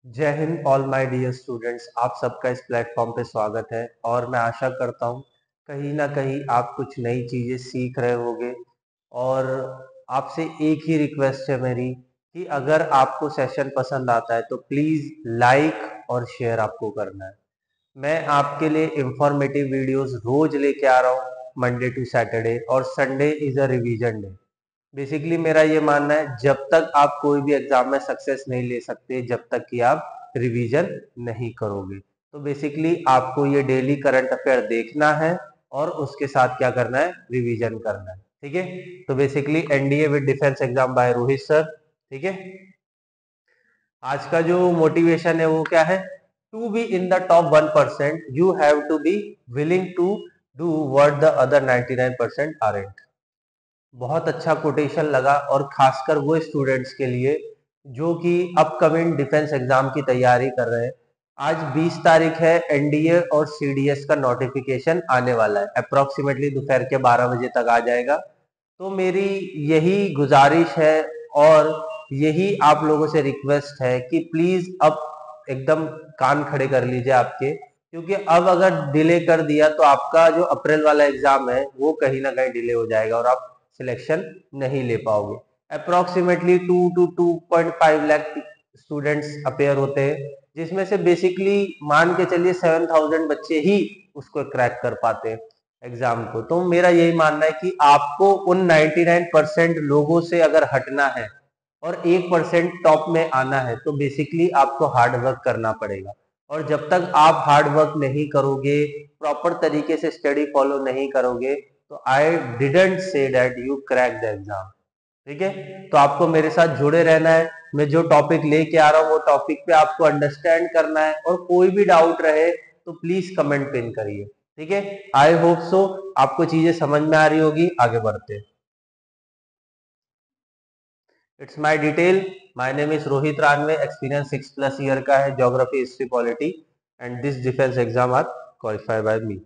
जय हिंद all my dear students. आप सबका इस प्लेटफॉर्म पे स्वागत है और मैं आशा करता हूँ कहीं ना कहीं आप कुछ नई चीज़ें सीख रहे होगे। और आपसे एक ही रिक्वेस्ट है मेरी कि अगर आपको सेशन पसंद आता है तो प्लीज़ लाइक और शेयर आपको करना है। मैं आपके लिए इंफॉर्मेटिव वीडियोस रोज लेके आ रहा हूँ मंडे टू सैटरडे, और Sunday is a revision day. Basically मेरा ये मानना है जब तक आप कोई भी एग्जाम में सक्सेस नहीं ले सकते जब तक कि आप रिवीजन नहीं करोगे। तो बेसिकली आपको ये डेली करंट अफेयर देखना है और उसके साथ क्या करना है, रिवीजन करना है। ठीक है, तो basically NDA with defence exam by Rohit sir. ठीक है, आज का जो मोटिवेशन है वो क्या है, to be in the top 1% you have to be willing to do what the other 99% aren't. बहुत अच्छा कोटेशन लगा, और खासकर वो स्टूडेंट्स के लिए जो कि अपकमिंग डिफेंस एग्जाम की तैयारी कर रहे हैं। आज 20 तारीख है, एनडीए और सीडीएस का नोटिफिकेशन आने वाला है, अप्रोक्सीमेटली दोपहर के 12 बजे तक आ जाएगा। तो मेरी यही गुजारिश है और यही आप लोगों से रिक्वेस्ट है कि प्लीज अब एकदम कान खड़े कर लीजिए आपके, क्योंकि अब अगर डिले कर दिया तो आपका जो अप्रैल वाला एग्जाम है वो कहीं ना कहीं डिले हो जाएगा और आप सिलेक्शन नहीं ले पाओगे। Approximately 2 to 2.5 lakh students appear होते हैं, जिसमें से बेसिकली मान के चलिए 7,000 बच्चे ही उसको क्रैक कर पाते हैं एग्जाम को। तो मेरा यही मानना है कि आपको उन 99% लोगों से अगर हटना है और 1% टॉप में आना है तो बेसिकली आपको हार्ड वर्क करना पड़ेगा। और जब तक आप हार्ड वर्क नहीं करोगे, प्रॉपर तरीके से स्टडी फॉलो नहीं करोगे, तो I didn't say that you crack the exam. ठीक है, तो आपको मेरे साथ जुड़े रहना है। मैं जो टॉपिक लेके आ रहा हूँ वो टॉपिक पे आपको अंडरस्टैंड करना है, और कोई भी डाउट रहे तो प्लीज कमेंट पिन करिए। ठीक है, आई होप सो आपको चीजें समझ में आ रही होगी। आगे बढ़ते हैं। It's my detail, my name is Rohit Ranve, experience 6+ year का है, geography, history, polity, and this defence exam are qualified by me.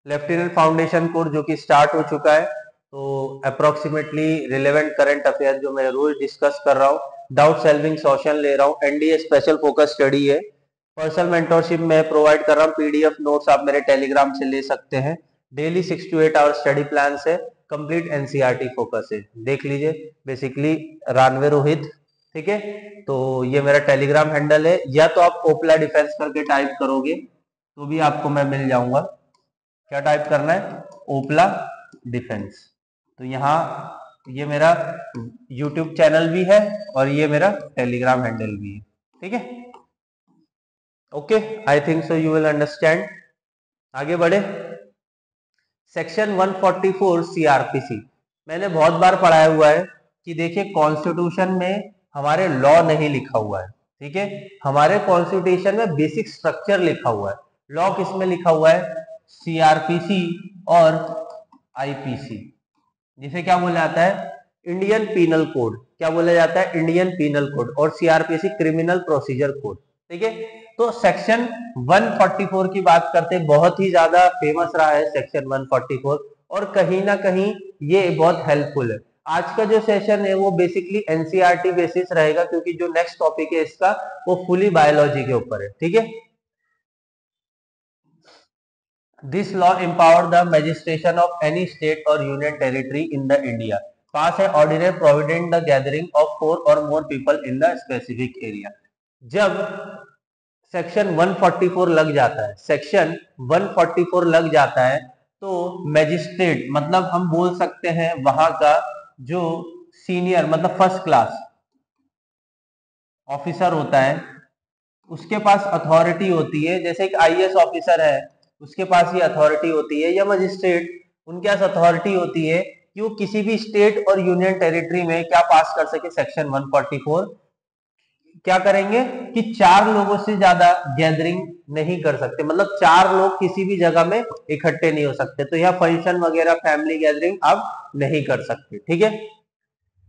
Lieutenant foundation course जो कि स्टार्ट हो चुका है, तो अप्रोक्सीमेटली रिलेवेंट करंट अफेयर जो मैं रोज डिस्कस कर रहा हूँ, डाउट सॉल्विंग सेशन ले रहा हूँ, एनडीए स्पेशल फोकस स्टडी है, पर्सनल मेंटरशिप मैं प्रोवाइड कर रहा हूँ, पीडीएफ नोट्स आप मेरे टेलीग्राम से ले सकते हैं, daily 6 to 8 hour study plan है, कंप्लीट एनसीईआरटी फोकस है, देख लीजिए। बेसिकली रानवे रोहित। ठीक है, तो ये मेरा टेलीग्राम हैंडल है, या तो आप ओपला डिफेंस करके टाइप करोगे तो भी आपको मैं मिल जाऊंगा। क्या टाइप करना है, ओपला डिफेंस। तो यहाँ ये मेरा यूट्यूब चैनल भी है और ये मेरा टेलीग्राम हैंडल भी है। ठीक है, okay, I think so you will understand. आगे बढ़े। सेक्शन 144 सीआरपीसी मैंने बहुत बार पढ़ाया हुआ है कि देखिए कॉन्स्टिट्यूशन में हमारे लॉ नहीं लिखा हुआ है। ठीक है, हमारे कॉन्स्टिट्यूशन में बेसिक स्ट्रक्चर लिखा हुआ है। लॉ किस में लिखा हुआ है, सीआरपीसी और आईपीसी, जिसे क्या बोला जाता है, इंडियन पीनल कोड। क्या बोला जाता है, इंडियन पीनल कोड, और सीआरपीसी क्रिमिनल प्रोसीजर कोड। ठीक है, तो सेक्शन 144 की बात करते हैं, बहुत ही ज्यादा फेमस रहा है सेक्शन 144, और कहीं ना कहीं ये बहुत हेल्पफुल है। आज का जो सेशन है वो बेसिकली एनसीईआरटी बेसिस रहेगा, क्योंकि जो नेक्स्ट टॉपिक है इसका वो फुली बायोलॉजी के ऊपर है। ठीक है, This law empowered the magistration of any state or union territory in the India. Pass है ordinance providing the gathering of 4 or more people in the specific area. जब सेक्शन 144 लग जाता है, सेक्शन 144 लग जाता है, तो मैजिस्ट्रेट मतलब हम बोल सकते हैं वहां का जो सीनियर मतलब फर्स्ट क्लास ऑफिसर होता है, उसके पास अथॉरिटी होती है। जैसे एक आईएएस ऑफिसर है, उसके पास ये अथॉरिटी होती है, या मजिस्ट्रेट, उनके पास अथॉरिटी होती है कि वो किसी भी स्टेट और यूनियन टेरिटरी में क्या पास कर सके, सेक्शन 144। क्या करेंगे कि 4 लोगों से ज्यादा गैदरिंग नहीं कर सकते, मतलब 4 लोग किसी भी जगह में इकट्ठे नहीं हो सकते। तो यहाँ फंक्शन वगैरह, फैमिली गैदरिंग आप नहीं कर सकते। ठीक है,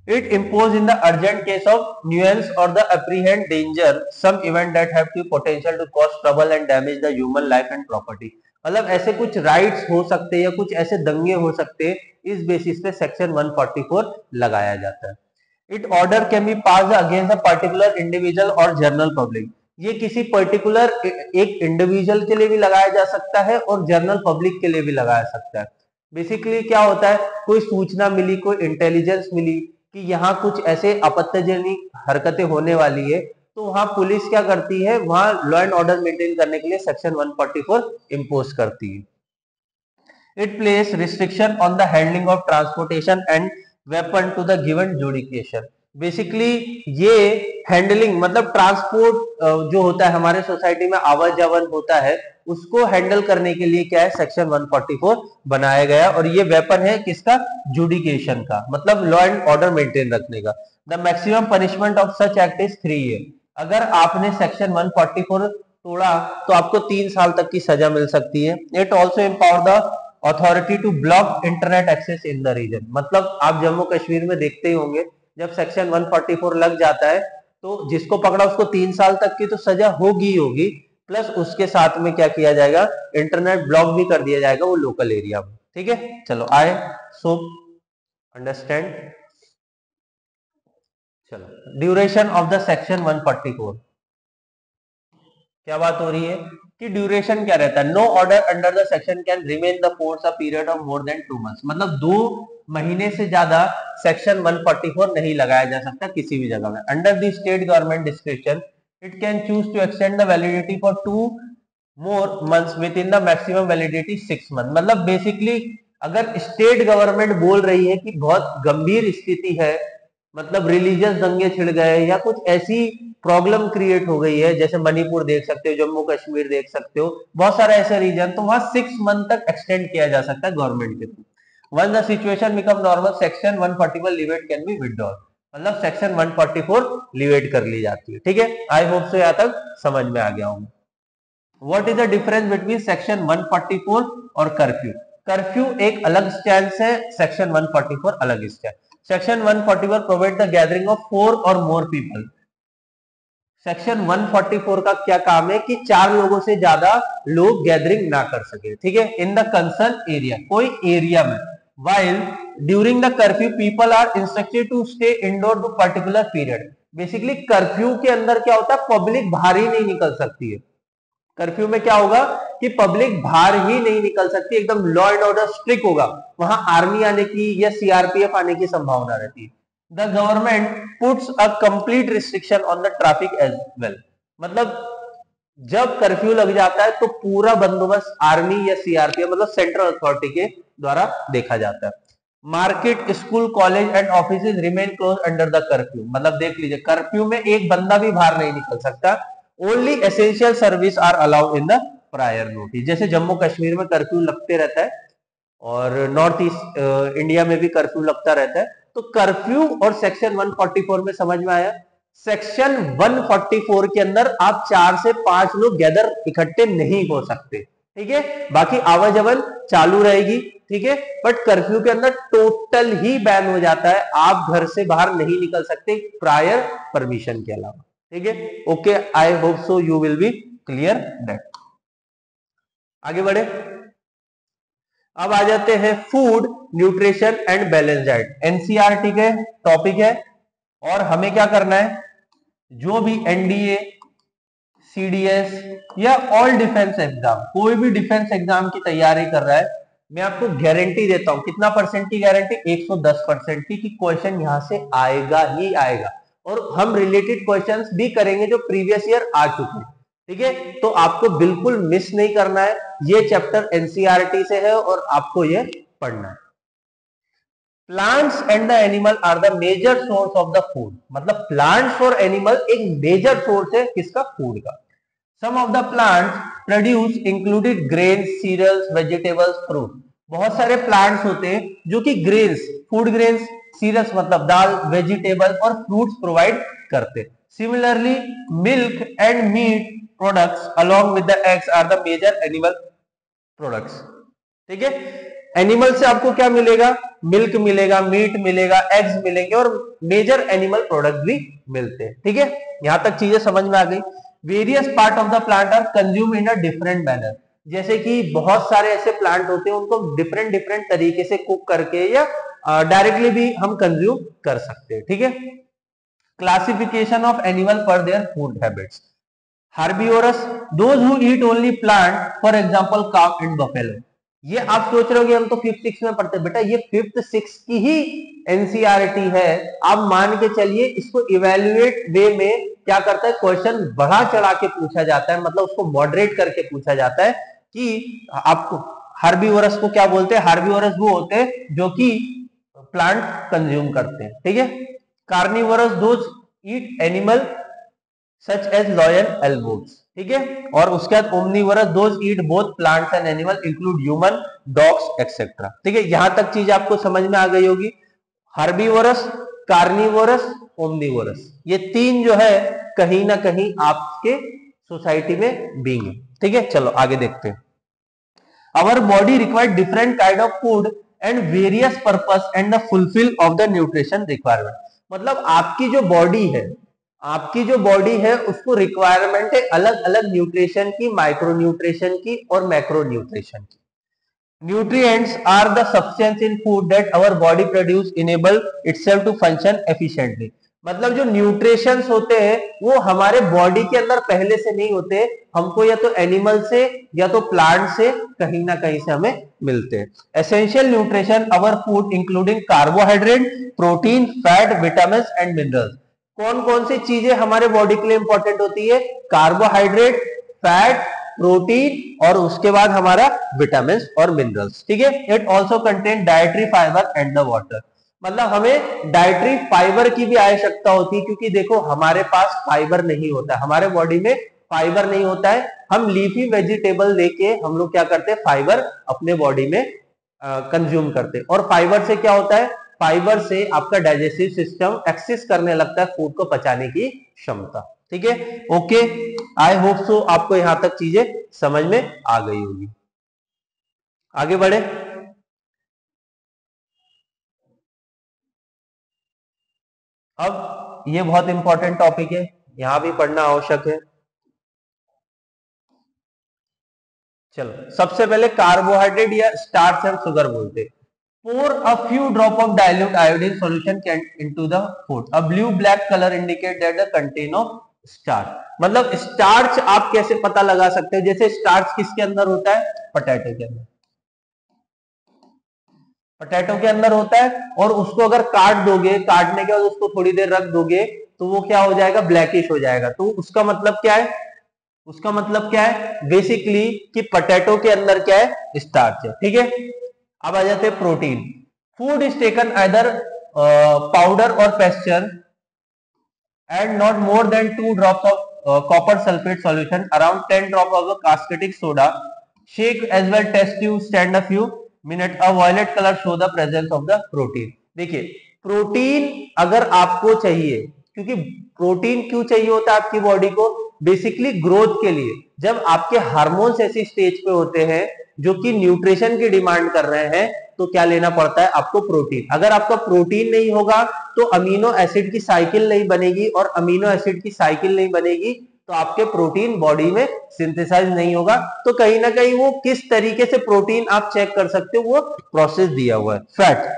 it imposed in the urgent case of nuisance or the apprehend danger some event that have the potential to cause trouble and damage the human life and property। मतलब ऐसे कुछ राइट्स हो सकते हैं या कुछ ऐसे दंगे हो सकते हैं, इस बेसिस पे सेक्शन 144 लगाया जाता है। It order can be passed against a particular individual और जनरल पब्लिक। ये किसी पर्टिकुलर एक इंडिविजुअल के लिए भी लगाया जा सकता है और जनरल पब्लिक के लिए भी लगाया सकता है। बेसिकली क्या होता है, कोई सूचना मिली, कोई इंटेलिजेंस मिली कि यहाँ कुछ ऐसे आपत्तिजनक हरकतें होने वाली है, तो वहां पुलिस क्या करती है, वहां लॉ एंड ऑर्डर मेंटेन करने के लिए सेक्शन 144 इम्पोज करती है। It places restriction on the handling of transportation and weapon to the given jurisdiction. Basically ये हैंडलिंग मतलब ट्रांसपोर्ट जो होता है हमारे सोसाइटी में आवाजावन होता है, उसको हैंडल करने के लिए क्या है, सेक्शन 144 बनाया गया और ये वेपन है किसका, जुडिकेशन का, मतलब लॉ एंड ऑर्डर मेंटेन रखने का। The maximum punishment of such act is 3 year. अगर आपने सेक्शन 144 तोड़ा तो आपको 3 साल तक की सजा मिल सकती है। It also empower the authority to block internet access in the region. मतलब आप जम्मू कश्मीर में देखते ही होंगे जब सेक्शन 144 लग जाता है तो जिसको पकड़ा उसको 3 साल तक की तो सजा होगी ही होगी, प्लस उसके साथ में क्या किया जाएगा, इंटरनेट ब्लॉक भी कर दिया जाएगा वो लोकल एरिया में। ठीक है, चलो आए सो अंडरस्टैंड। चलो ड्यूरेशन ऑफ द सेक्शन 144, क्या बात हो रही है कि ड्यूरेशन क्या रहता है, no order under the section can remain the force a period of more than 2 months. मतलब 2 महीने से ज्यादा सेक्शन 144 नहीं लगाया जा सकता किसी भी जगह में। Under the state government description it can choose to extend the validity for 2 more months within the maximum validity 6 month. मतलब बेसिकली अगर स्टेट गवर्नमेंट बोल रही है कि बहुत गंभीर स्थिति है, मतलब रिलीजियस दंगे छिड़ गए या कुछ ऐसी प्रॉब्लम क्रिएट हो गई है, जैसे मणिपुर देख सकते हो, जम्मू कश्मीर देख सकते हो, बहुत सारे ऐसे रीजन, तो वहां 6 मंथ तक एक्सटेंड किया जा सकता है गवर्नमेंट के through. One the situation become normal section 141 Livet can be withdrawn. मतलब सेक्शन 144 लिवेट कर ली जाती है। ठीक है, आई होप सो यहाँ तक समझ में आ गया हूँ। What is the difference between section 144 और कर्फ्यू। कर्फ्यू एक अलग स्टैंड है, सेक्शन 144 अलग stand. Section 144 provide the gathering of 4 और मोर पीपल। सेक्शन 144 का क्या काम है कि 4 लोगों से ज्यादा लोग गैदरिंग ना कर सके। ठीक है, इन द कंसर्न एरिया, कोई एरिया में। While during the curfew people are instructed to stay indoor to particular period. Basically curfew के अंदर क्या होता है, पब्लिक बाहर ही नहीं निकल सकती है। कर्फ्यू में क्या होगा कि पब्लिक बाहर ही नहीं निकल सकती, एकदम लॉ एंड ऑर्डर स्ट्रिक्ट होगा, वहां आर्मी आने की या सीआरपीएफ आने की संभावना रहती है। The government puts a complete restriction on the traffic as well. मतलब जब कर्फ्यू लग जाता है तो पूरा बंदोबस्त आर्मी या सीआरपीएफ मतलब सेंट्रल अथॉरिटी के द्वारा देखा जाता है। Market, school, college and office remain close under the curfew. मतलब देख लीजिए कर्फ्यू में एक बंदा भी बाहर नहीं निकल सकता। Only essential service are allowed in the prior notice. जैसे जम्मू कश्मीर में कर्फ्यू लगते रहता है और नॉर्थ ईस्ट इंडिया में भी कर्फ्यू लगता रहता है, तो कर्फ्यू और सेक्शन 144 में समझ में आया। सेक्शन 144 के अंदर आप 4 से 5 लोग गैदर इकट्ठे नहीं हो सकते। ठीक है, बाकी आवाजावन चालू रहेगी। ठीक है, बट कर्फ्यू के अंदर टोटल ही बैन हो जाता है, आप घर से बाहर नहीं निकल सकते प्रायर परमिशन के अलावा। ठीक है, okay, I hope so you will be clear that. आगे बढ़े, अब आ जाते हैं food, nutrition and balance diet. NCERT के टॉपिक है और हमें क्या करना है, जो भी एनडीए, सीडीएस या ऑल डिफेंस एग्जाम, कोई भी डिफेंस एग्जाम की तैयारी कर रहा है, मैं आपको गारंटी देता हूं, कितना परसेंट की गारंटी, 110% की, कि क्वेश्चन यहां से आएगा ही आएगा। और हम रिलेटेड क्वेश्चंस भी करेंगे जो प्रीवियस ईयर आ चुके हैं। ठीक है, तो आपको बिल्कुल मिस नहीं करना है, ये चैप्टर एनसीईआरटी से है और आपको ये पढ़ना है। Plants and the animal are the major source of the food. मतलब प्लांट्स और एनिमल एक मेजर सोर्स है किसका, फूड का। Some of the plants produce included grains, cereals, vegetables, fruit. बहुत सारे प्लांट्स होते हैं जो कि ग्रेन्स, फूड ग्रेन्स, सीरियल्स मतलब दाल, वेजिटेबल और फ्रूट्स प्रोवाइड करते। Similarly milk and meat products along with the eggs are the major animal products. ठीक है, एनिमल से आपको क्या मिलेगा, मिल्क मिलेगा, मीट मिलेगा, एग्स मिलेंगे और मेजर एनिमल प्रोडक्ट भी मिलते हैं। ठीक है, यहां तक चीजें समझ में आ गई। Various part of the plant are consume in a different manner. जैसे कि बहुत सारे ऐसे प्लांट होते हैं उनको डिफरेंट डिफरेंट तरीके से कुक करके या डायरेक्टली भी हम कंज्यूम कर सकते हैं। ठीक है, क्लासिफिकेशन ऑफ एनिमल पर their food habits. Herbivorous, those who eat only plant, for example cow and buffalo। ये आप सोच रहे हो कि हम तो फिफ्थ सिक्स में पढ़ते, बेटा ये फिफ्थ सिक्स की ही एनसीईआरटी है। आप मान के चलिए इसको इवेल्युएट वे में क्या करता है, क्वेश्चन बढ़ा चढ़ा के पूछा जाता है, मतलब उसको मॉडरेट करके पूछा जाता है कि आपको हर्बीवरस को क्या बोलते हैं। हर्बीवरस वो होते हैं जो कि प्लांट कंज्यूम करते हैं, ठीक है। Carnivorous those eat animal such as loyal elbows, ठीक है। और उसके बाद omnivorous those eat both plants and animal include human, dogs etcetera, ठीक है। यहां तक चीज आपको समझ में आ गई होगी। हर्बीवरस, कार्निवरस, ओमनीवरस, ये तीन जो है कहीं ना कहीं आपके सोसाइटी में बीइंग है, ठीक है। चलो आगे देखते हैं। Our body require different kind of food and various purpose and the fulfill of the nutrition requirement। मतलब आपकी जो बॉडी है उसको रिक्वायरमेंट है अलग अलग न्यूट्रिशन की, माइक्रो न्यूट्रिशन की और मैक्रो न्यूट्रिशन की। Nutrients are the substance in food that our body produce enable itself to function efficiently। मतलब जो न्यूट्रिशंस होते हैं वो हमारे बॉडी के अंदर पहले से नहीं होते, हमको या तो एनिमल से या तो प्लांट से कहीं ना कहीं से हमें मिलते हैं। Essential nutrition our food including carbohydrate, protein, fat, vitamin and minerals. कौन कौन सी चीजें हमारे बॉडी के लिए इंपॉर्टेंट होती है? कार्बोहाइड्रेट, फैट, प्रोटीन और उसके बाद हमारा विटामिन और मिनरल्स, ठीक है। It also contain dietary fibre and the water. मतलब हमें डाइटरी फाइबर की भी आवश्यकता होती है, क्योंकि देखो हमारे पास फाइबर नहीं होता, हमारे बॉडी में फाइबर नहीं होता है। हम लीफी वेजिटेबल लेके हम लोग क्या करते हैं, फाइबर अपने बॉडी में कंज्यूम करते हैं। और फाइबर से क्या होता है, फाइबर से आपका डाइजेस्टिव सिस्टम एक्सेस करने लगता है फूड को पचाने की क्षमता, ठीक है। ओके, आई होप सो आपको यहां तक चीजें समझ में आ गई होगी। आगे बढ़े। अब ये बहुत इंपॉर्टेंट टॉपिक है, यहां भी पढ़ना आवश्यक है। चलो सबसे पहले कार्बोहाइड्रेट या स्टार्च एंड शुगर बोलते हैं। Pour a few drop of dilute iodine solution into the food. A blue black color indicate that the contain of starch। मतलब स्टार्च आप कैसे पता लगा सकते हो? जैसे स्टार्च किसके अंदर होता है? पोटैटो के अंदर, पोटैटो के अंदर होता है। और उसको अगर काट दोगे, काटने के बाद उसको थोड़ी देर रख दोगे तो वो क्या हो जाएगा, ब्लैकिश हो जाएगा। तो उसका मतलब क्या है? उसका मतलब क्या है बेसिकली कि पोटैटो के अंदर क्या है, स्टार्च है, ठीक है। अब आ जाते हैं protein. Food is taken either powder or paste and not more than 2 drops of copper sulphate solution around 10 drop of caustic soda. Shake as well, test tube, stand a few minute. A violet colour show the presence of the protein. देखिए protein अगर आपको चाहिए, क्योंकि protein क्यों चाहिए होता है आपकी बॉडी को? बेसिकली ग्रोथ के लिए। जब आपके हार्मोन्स ऐसी स्टेज पे होते हैं जो कि न्यूट्रिशन की डिमांड कर रहे हैं, तो क्या लेना पड़ता है आपको? प्रोटीन। अगर आपका प्रोटीन नहीं होगा तो अमीनो एसिड की साइकिल नहीं बनेगी, और अमीनो एसिड की साइकिल नहीं बनेगी तो आपके प्रोटीन बॉडी में सिंथेसाइज नहीं होगा। तो कहीं ना कहीं वो किस तरीके से प्रोटीन आप चेक कर सकते हो, वो प्रोसेस दिया हुआ है। Fat,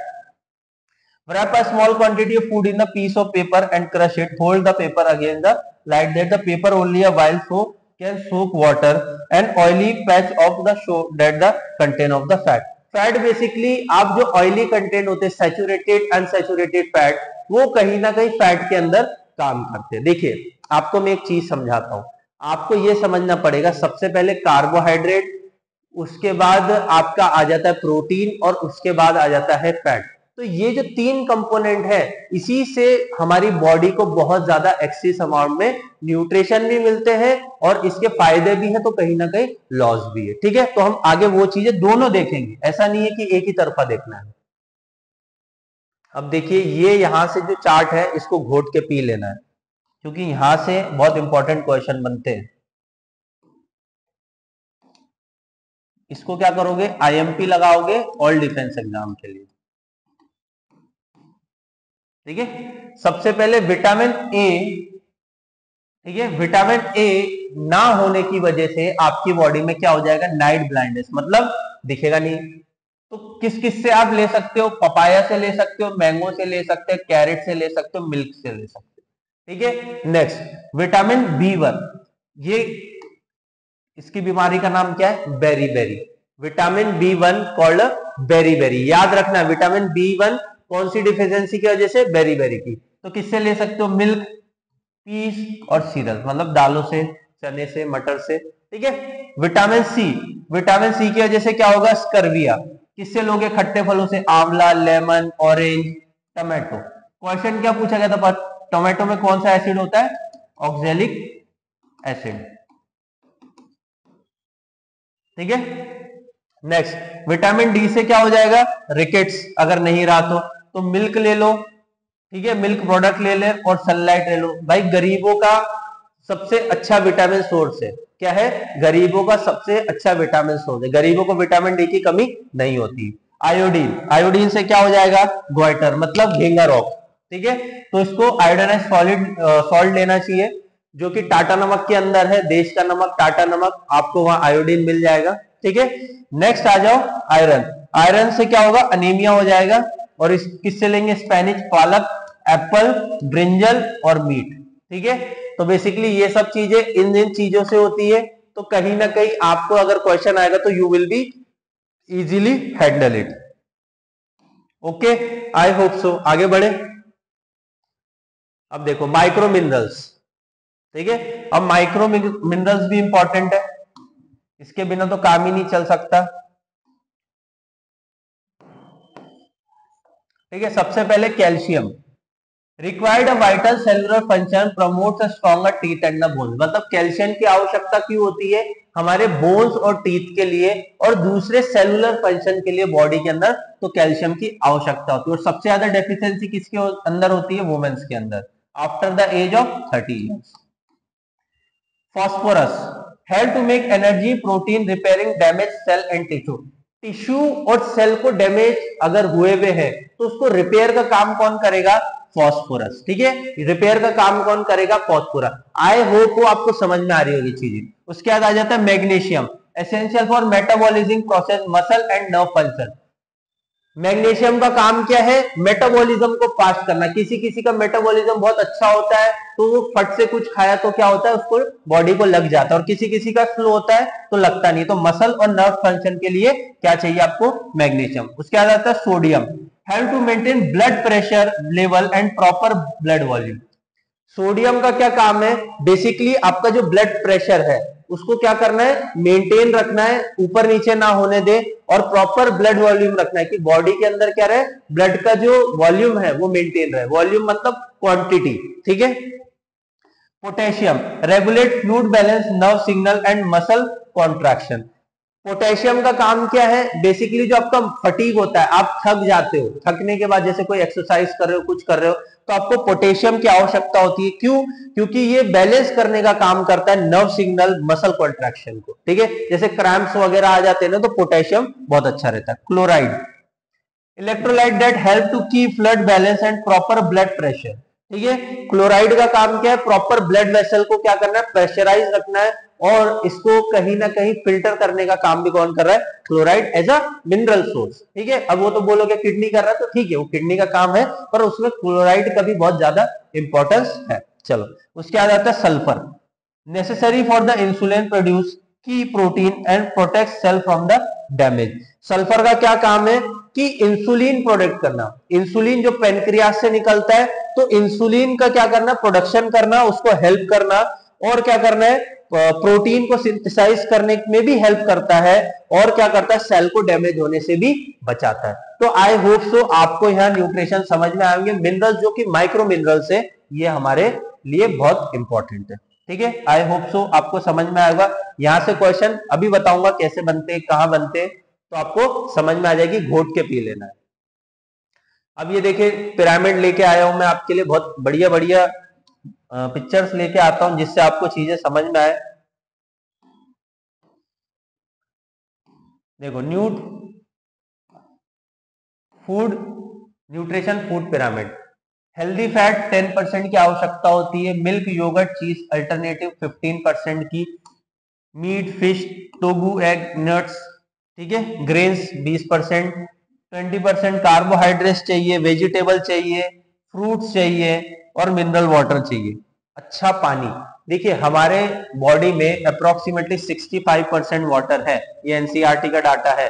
wrap a small quantity of food in a piece of paper and crush it. Hold the paper against the light that the paper only a while so can soak water and oily patch of the show that the content of the fat। Fat basically आप जो oily content होते हैं, saturated unsaturated fat, वो कहीं ना कहीं fat के अंदर काम करते हैं। देखिए आपको मैं एक चीज समझाता हूं, आपको ये समझना पड़ेगा। सबसे पहले कार्बोहाइड्रेट, उसके बाद आपका आ जाता है प्रोटीन और उसके बाद आ जाता है फैट। तो ये जो तीन कंपोनेंट है, इसी से हमारी बॉडी को बहुत ज्यादा एक्सेस अमाउंट में न्यूट्रिशन भी मिलते हैं और इसके फायदे भी हैं, तो कहीं ना कहीं लॉस भी है, ठीक है। तो हम आगे वो चीजें दोनों देखेंगे, ऐसा नहीं है कि एक ही तरफा देखना है। अब देखिए ये यहां से जो चार्ट है इसको घोट के पी लेना है, क्योंकि यहां से बहुत इंपॉर्टेंट क्वेश्चन बनते हैं। इसको क्या करोगे, आईएमपी लगाओगे ऑल डिफेंस एग्जाम के लिए, ठीक है। सबसे पहले विटामिन ए, ठीक है। विटामिन ए ना होने की वजह से आपकी बॉडी में क्या हो जाएगा, नाइट ब्लाइंडनेस, मतलब दिखेगा नहीं। तो किस किस से आप ले सकते हो? पपाया से ले सकते हो, मैंगो से ले सकते हो, कैरेट से ले सकते हो, मिल्क से ले सकते हो। ठीक है। नेक्स्ट विटामिन B1, ये इसकी बीमारी का नाम क्या है? Beri. Vitamin B1 called beri. याद रखना विटामिन B1 कौन सी डिफिशियंसी की वजह से? बेरी की। तो किससे ले सकते हो? मिल्क, पीस और सीरियल, मतलब दालों से, चने से, मटर से। ठीक है। विटामिन सी की वजह से क्या होगा? स्कर्विया। किससे लोगे? खट्टे फलों से, आंवला, लेमन, ऑरेंज, टमाटो। क्वेश्चन क्या पूछा गया था? टोमेटो में कौन सा एसिड होता है? Oxalic acid. ठीक है। नेक्स्ट विटामिन डी से क्या हो जाएगा? रिकेट्स, अगर नहीं रहा तो मिल्क ले लो। ठीक है, मिल्क प्रोडक्ट ले ले और सनलाइट ले लो। भाई गरीबों का सबसे अच्छा विटामिन सोर्स है। क्या है? गरीबों का सबसे अच्छा विटामिन सोर्स है। गरीबों को विटामिन डी की कमी नहीं होती। आयोडीन से क्या हो जाएगा? ग्वाइटर, मतलब घेंगा रॉक। ठीक है, तो इसको आयोडाइज सॉल्ट लेना चाहिए, जो कि टाटा नमक के अंदर है। देश का नमक टाटा नमक, आपको वहां आयोडीन मिल जाएगा। ठीक है। नेक्स्ट आ जाओ आयरन। आयरन से क्या होगा? अनीमिया हो जाएगा। और इस किससे लेंगे? स्पेनिश, पालक, एप्पल, ब्रिंजल और मीट। ठीक है, तो बेसिकली ये सब चीजें इन चीजों से होती है। तो कहीं ना कहीं आपको अगर क्वेश्चन आएगा तो you will be easily handle it. Okay, I hope so. आगे बढ़े। अब देखो माइक्रो मिनरल्स। ठीक है, अब माइक्रो मिनरल्स भी इंपॉर्टेंट है, इसके बिना तो काम ही नहीं चल सकता। ठीक है, सबसे पहले calcium. Required vital cellular function promotes stronger teeth and the bones. मतलब कैल्शियम की आवश्यकता क्यों होती है? हमारे बोन्स और टीथ के लिए और दूसरे सेलुलर फंक्शन के लिए बॉडी के अंदर, तो कैल्शियम की आवश्यकता होती है। और सबसे ज्यादा डेफिशिएंसी किसके अंदर होती है? वुमेन्स के अंदर, after the age of 30 years. Phosphorus help to make energy, protein, repairing damage cell and tissue. Tissue और सेल को डैमेज अगर हुए हुए है तो उसको रिपेयर का काम कौन करेगा? फॉस्फोरस। ठीक है, रिपेयर का काम कौन करेगा? फॉस्फोरस। आई होप वो आपको समझ में आ रही होगी चीजें। उसके बाद आ जाता है magnesium, essential for metabolism process, muscle and nerve function. Magnesium का काम क्या है? मेटाबॉलिज्म को फास्ट करना। किसी किसी का मेटाबॉलिज्म बहुत अच्छा होता है तो वो फट से कुछ खाया तो क्या होता है? उसको बॉडी को लग जाता है। और किसी किसी का स्लो होता है तो लगता नहीं। तो मसल और नर्व फंक्शन के लिए क्या चाहिए आपको? मैग्नीशियम। उसके बाद आता है sodium, help to maintain blood pressure level and proper blood volume. Sodium का क्या काम है? बेसिकली आपका जो ब्लड प्रेशर है उसको क्या करना है? मेंटेन रखना है, ऊपर नीचे ना होने दे। और प्रॉपर ब्लड वॉल्यूम रखना है कि बॉडी के अंदर क्या रहे? ब्लड का जो वॉल्यूम है वो मेंटेन रहे। वॉल्यूम मतलब क्वांटिटी। ठीक है। Potassium regulate fluid balance, nerve signal and muscle contraction. Potassium का काम क्या है? बेसिकली जो आपका फटीग होता है, आप थक जाते हो, थकने के बाद जैसे कोई एक्सरसाइज कर रहे हो, कुछ कर रहे हो, तो आपको पोटेशियम की आवश्यकता होती है। क्यों? क्योंकि ये बैलेंस करने का काम करता है नर्व सिग्नल, मसल कॉन्ट्रैक्शन को। ठीक है, जैसे क्रैम्प्स वगैरह आ जाते हैं ना, तो पोटेशियम बहुत अच्छा रहता है। Chloride electrolyte that help to keep blood balance and proper blood pressure. ठीक है, क्लोराइड का काम क्या है? प्रॉपर ब्लड वेसल को क्या करना है? प्रेशराइज रखना है। और इसको कहीं ना कहीं फिल्टर करने का काम भी कौन कर रहा है? Chloride as a mineral source. ठीक है, अब वो तो बोलोगे किडनी कर रहा है, तो ठीक है वो किडनी का काम है, पर उसमें क्लोराइड का भी बहुत ज्यादा इंपॉर्टेंस है। चलो, उसके बाद आता है sulphur, necessary for the insulin produce की protein and protect cell from the damage. Sulphur का क्या काम है? कि इंसुलिन प्रोडक्ट करना। इंसुलिन जो पेनक्रियास से निकलता है, तो इंसुलिन का क्या करना? प्रोडक्शन करना, उसको हेल्प करना। और क्या करना है? प्रोटीन को सिंथेसाइज करने में भी हेल्प करता है। और क्या करता है? सेल को डैमेज होने से भी बचाता है। तो आई होप सो आपको यहाँ न्यूट्रिशन समझ में आएंगे। मिनरल्स जो कि माइक्रो मिनरल्स है, ये हमारे लिए बहुत इंपॉर्टेंट है। ठीक है, आई होप सो आपको समझ में आएगा। यहां से क्वेश्चन अभी बताऊंगा कैसे बनते हैं, कहां बनते हैं, तो आपको समझ में आ जाएगी। घोट के पी लेना है। अब ये देखिए पिरामिड लेके आया हूं मैं आपके लिए, बहुत बढ़िया बढ़िया पिक्चर्स लेके आता हूं जिससे आपको चीजें समझ में आए। देखो food nutrition food pyramid. Healthy fat 10% की आवश्यकता होती है। मिल्क, योगर्ट, चीज अल्टरनेटिव 15% की। Meat, fish, tofu, egg, nuts. ठीक है, ग्रेन्स 20%। 20% कार्बोहाइड्रेट्स चाहिए, वेजिटेबल चाहिए, फ्रूट्स चाहिए और मिनरल वाटर चाहिए। अच्छा पानी, देखिए हमारे बॉडी में अप्रोक्सीमेटली 65% वाटर है, ये एनसीईआरटी का डाटा है,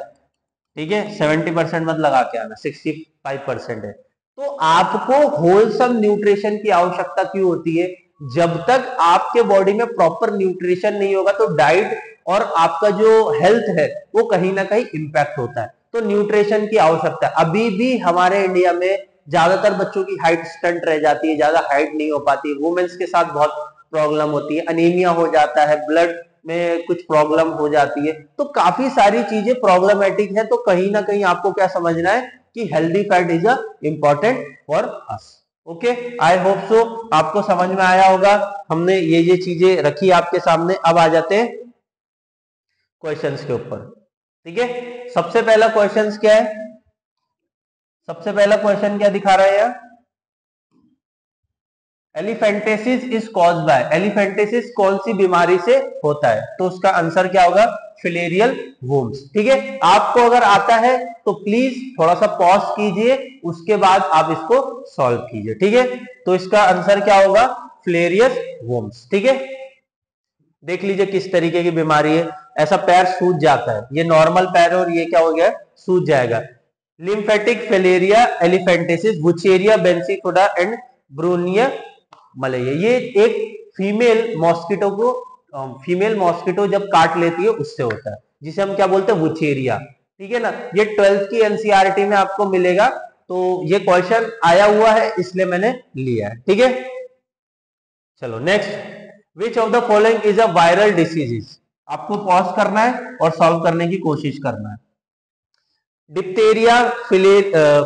ठीक है। 70% मत लगा के आना, 65% है। तो आपको होलसम न्यूट्रिशन की आवश्यकता क्यों होती है? जब तक आपके बॉडी में प्रॉपर न्यूट्रिशन नहीं होगा तो डाइट और आपका जो हेल्थ है वो कहीं ना कहीं इंपैक्ट होता है। तो न्यूट्रिशन की आवश्यकता है। अभी भी हमारे इंडिया में ज्यादातर बच्चों की हाइट स्टंट रह जाती है, ज्यादा हाइट नहीं हो पाती, वुमेन्स के साथ बहुत प्रॉब्लम होती है, अनीमिया हो जाता है, ब्लड में कुछ प्रॉब्लम हो जाती है, तो काफी सारी चीजें प्रॉब्लमेटिक है। तो कहीं ना कहीं आपको क्या समझना है कि healthy fat is a important for us. Okay, I hope so आपको समझ में आया होगा। हमने ये चीजें रखी आपके सामने। अब आ जाते हैं क्वेश्चंस के ऊपर, ठीक है। सबसे पहला क्वेश्चंस क्या है? सबसे पहला क्वेश्चन क्या दिखा रहा है यार? Elephantiasis is caused by, elephantiasis कौन सी बीमारी से होता है? तो उसका आंसर क्या होगा? फिलेरियल वुंड्स, ठीक है। आपको अगर आता है तो प्लीज थोड़ा सा पॉज कीजिए, उसके बाद आप इसको सॉल्व कीजिए, ठीक है। तो इसका आंसर क्या होगा? फिलेरियस वुंड्स, ठीक है। देख लीजिए किस तरीके की बीमारी है। ऐसा पैर सूज जाता है, ये नॉर्मल पैर है और ये क्या हो गया? सूज जाएगा। Lymphatic filaria elephantiasis, Wuchereria bancrofti and Brugia malaria. ये एक फीमेल मॉस्किटो जब काट लेती है उससे होता है, जिसे हम क्या बोलते हैं? वुचेरिया, ठीक है ना। ये 12th की एनसीईआरटी में आपको मिलेगा। तो ये क्वेश्चन आया हुआ है इसलिए मैंने लिया है, ठीक है। चलो next, which of the following is a viral diseases? आपको पॉज करना है और सॉल्व करने की कोशिश करना है। Diphtheria,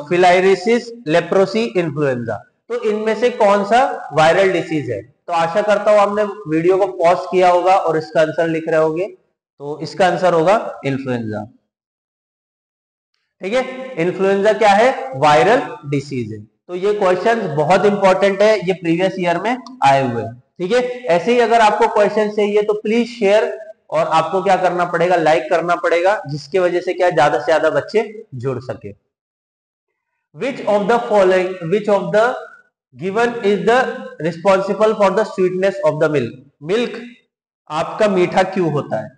filariasis, leprosy, influenza. तो इनमें से कौन सा वायरल डिसीज है? तो आशा करता हूं आपने वीडियो को पॉज किया होगा और इसका आंसर लिख रहे होगे। तो इसका आंसर होगा इन्फ्लुएंजा, ठीक है। इन्फ्लुएंजा क्या है? वायरल डिसीज है। तो ये क्वेश्चन बहुत इंपॉर्टेंट है, ये प्रीवियस ईयर में आए हुए हैं, ठीक है। ऐसे ही अगर आपको क्वेश्चन चाहिए तो प्लीज शेयर, और आपको क्या करना पड़ेगा? लाइक करना पड़ेगा, जिसकी वजह से क्या ज्यादा से ज्यादा बच्चे जुड़ सके। विच of the following, which of the given is the responsible for the sweetness of the milk? Milk आपका मीठा क्यों होता है?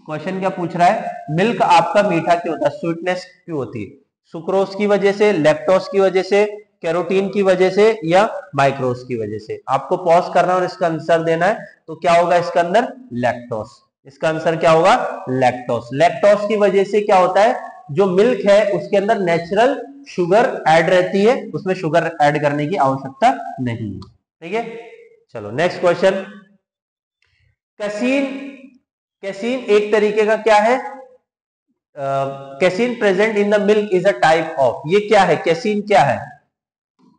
क्वेश्चन क्या पूछ रहा है? मिल्क आपका मीठा क्यों होता है, स्वीटनेस क्यों होती है? सुक्रोज की वजह से, लैक्टोज की वजह से, कैरोटीन की वजह से, या माइक्रोज की वजह से? आपको पॉज करना और इसका आंसर देना है। तो क्या होगा इसका अंदर? लैक्टोज। इसका आंसर क्या होगा? लैक्टोज। लैक्टोज की वजह से क्या होता है? जो मिल्क है उसके अंदर नेचुरल शुगर ऐड रहती है, उसमें शुगर ऐड करने की आवश्यकता नहीं है, ठीक है। चलो नेक्स्ट क्वेश्चन। कैसीन, कैसीन एक तरीके का क्या है? Casein present in the milk is a type of, ये क्या है? कैसीन क्या है?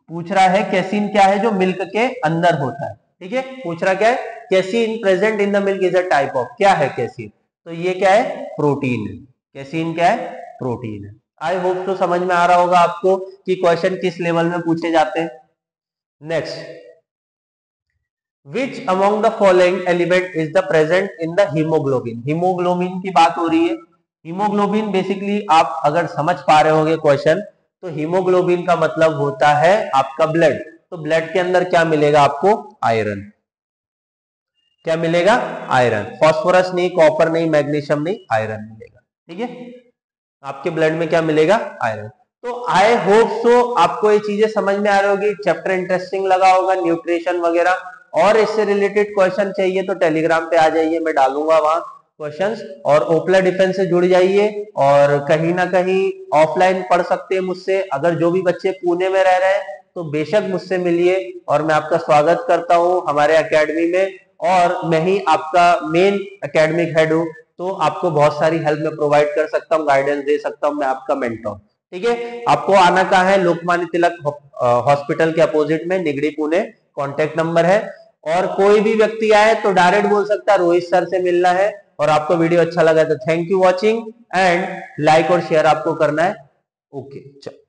पूछ रहा है कैसीन क्या है जो मिल्क के अंदर होता है, ठीक है। पूछ रहा क्या है? Casein present in the milk is a type of, क्या है कैसीन? तो ये क्या है? प्रोटीन है। कैसीन क्या है? प्रोटीन है। आई होप तो समझ में आ रहा होगा आपको कि क्वेश्चन किस लेवल में पूछे जाते हैं। Next, which among the following element is the present in the haemoglobin? Haemoglobin की बात हो रही है। हीमोग्लोबिन बेसिकली आप अगर समझ पा रहे होंगे क्वेश्चन, तो हीमोग्लोबिन का मतलब होता है आपका ब्लड। तो ब्लड के अंदर क्या मिलेगा आपको? आयरन। क्या मिलेगा? आयरन। फॉस्फोरस नहीं, कॉपर नहीं, मैग्नीशियम नहीं, आयरन मिलेगा, ठीक है। आपके ब्लड में क्या मिलेगा? आयरन। तो आई होप सो आपको ये चीजें समझ में आ रही होगी, चैप्टर इंटरेस्टिंग लगा होगा, न्यूट्रिशन वगैरह। और इससे रिलेटेड क्वेश्चन चाहिए तो टेलीग्राम पे आ जाइए, मैं डालूंगा वहां क्वेश्चंस। और ओपला डिफेंस से जुड़ जाइए, और कहीं ना कहीं ऑफलाइन पढ़ सकते हैं मुझसे। अगर जो भी बच्चे पुणे में रह रहे हैं तो बेशक मुझसे मिलिए, और मैं आपका स्वागत करता हूं हमारे एकेडमी में। और मैं ही आपका मेन एकेडमिक हेड हूं, तो आपको बहुत सारी हेल्प मैं प्रोवाइड कर सकता हूँ, गाइडेंस दे सकता हूँ, मैं आपका मेंटोर, ठीक है। आपको आना कहाँ है? लोकमान्य तिलक हॉस्पिटल के अपोजिट में, निगड़ी, पुणे। कॉन्टेक्ट नंबर है। और कोई भी व्यक्ति आए तो डायरेक्ट बोल सकता है रोहित सर से मिलना है। और आपको वीडियो अच्छा लगा तो thank you watching, and like और शेयर आपको करना है। ओके, चलो।